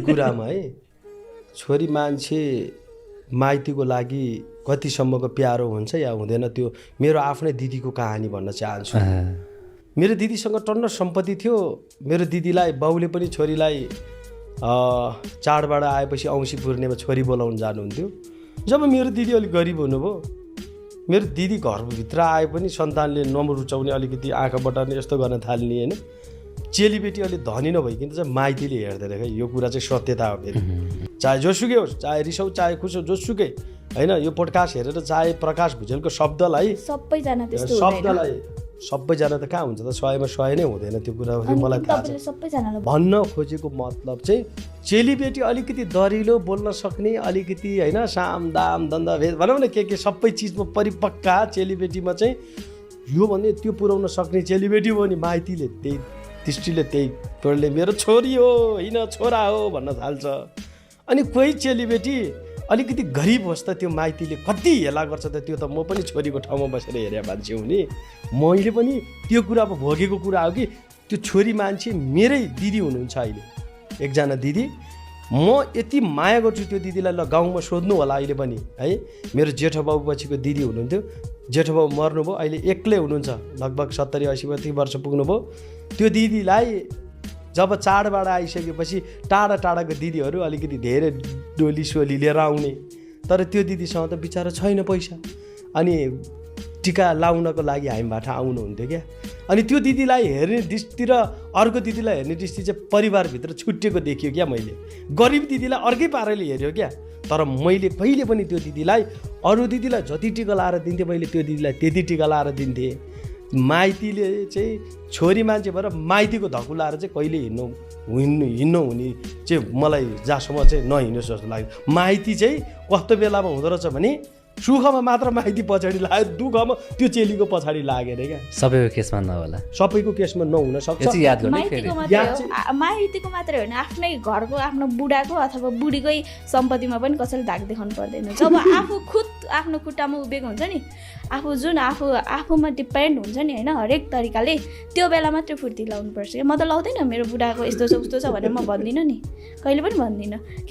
कुरामा है छोरी मान्छे माइतीको लागि कतिसम्मको प्यारो हुन्छ या हुँदैन त्यो मेरो आफ्नै दिदीको कहानी भन्न चाहन्छु। मेरो दिदीसँग टन्न सम्पत्ति थियो। मेरो दिदीलाई बाउले पनि छोरीलाई चाडबाड आएपछि औँसी पूर्णिमा छोरी बोलाउन जानुहुन्थ्यो। जब मेरो दिदी अलिक गरिब हुनुभयो, मेरो दिदी घरभित्र आए पनि सन्तानले नरुचाउने अलिकति आँखा बटार्ने यस्तो गर्न थाल्ने होइन। चेलीबेटी अलिक धनी नभइकन चाहिँ माइतीले हेर्दैन क्या। यो कुरा चाहिँ सत्यता हो फेरि। चाहे जोसुकै होस्, चाहे रिसाउ चाहे खुस होस्, जोसुकै होइन। यो पोडकास्ट हेरेर चाहे प्रकाश भुजेलको शब्दलाई सबैजना त्यस्तो शब्दलाई सबैजना त कहाँ हुन्छ त 100मा 100 नै हुँदैन त्यो कुरा मलाई थाहा छ। सबैजनाले भन्न खोजेको मतलब चाहिँ चेलीबेटी अलिकति दरिलो बोल्न सक्ने अलिकति होइन साम दाम दन्द भेद भनौँ न के सबै चिजमा परिपक्का चेलीबेटीमा चाहिँ यो भन्ने त्यो पुर्याउन सक्ने चेलीबेटी हो नि माइतीले त्यही दृष्टिले त्यही तोडले मेरो छोरी हो होइन छोरा हो भन्न थाल्छ। अनि कोही चेलीबेटी अलिकति गरिब होस् त त्यो माइतीले कति हेला गर्छ त। त्यो त म पनि छोरीको ठाउँमा बसेर हेरे मान्छे हुने। मैले पनि त्यो कुरा अब भोगेको कुरा हो कि त्यो छोरी मान्छे मेरै दिदी हुनुहुन्छ अहिले एकजना दिदी। म यति माया गर्छु त्यो दिदीलाई। ल गाउँमा सोध्नु होला अहिले पनि है। मेरो जेठो बाबु पछिको दिदी हुनुहुन्थ्यो। जेठो बाबु मर्नुभयो, अहिले एक्लै हुनुहुन्छ, लगभग 70-80 वर्ष पुग्नुभयो। त्यो दिदीलाई जब चाडबाड आइसकेपछि टाढा टाढाको दिदीहरू अलिकति धेरै डोली सोली लिएर आउने। तर त्यो दिदीसँग त बिचारा छैन पैसा। अनि टिका लाउनको लागि हामीबाट आउनुहुन्थ्यो क्या। अनि त्यो दिदीलाई हेर्ने दृष्टि र अर्को दिदीलाई हेर्ने दृष्टि चाहिँ परिवारभित्र छुट्टिएको देखियो क्या मैले। गरिब दिदीलाई अर्कै पाराले हेऱ्यो क्या। तर मैले कहिले पनि त्यो दिदीलाई अरू दिदीलाई जति टिका लाएर दिन्थेँ मैले त्यो दिदीलाई त्यति टिका लाएर दिन्थेँ। माइतीले चाहिँ छोरी मान्छे भएर माइतीको धक्कु लाएर चाहिँ कहिले हिँड्नु हुने चाहिँ मलाई जहाँसम्म चाहिँ नहिँड्नुहोस् जस्तो लाग्यो। माइती चाहिँ कस्तो बेलामा हुँदो रहेछ भने सुखमा मात्र माइती पछाडि लाग्यो, दुःखमा त्यो चेलीको पछाडि लागेर क्या। सबैको केसमा नहोला, सबैको केसमा नहुन सक्छ। माइतीको मात्रै होइन, आफ्नै घरको आफ्नो बुढाको अथवा बुढीकै सम्पत्तिमा पनि कसैले धाक देखाउनु पर्दैन। जब आफू खुद आफ्नो खुट्टामा उभिएको हुन्छ नि, आफू जुन आफूमा डिपेन्ड हुन्छ नि होइन हरेक तरिकाले, त्यो बेला मात्रै फुर्ती लाउनुपर्छ। म त लाउँदैन मेरो बुढाको यस्तो छ उस्तो छ भनेर म भन्दिनँ नि, कहिले पनि भन्दिनँ।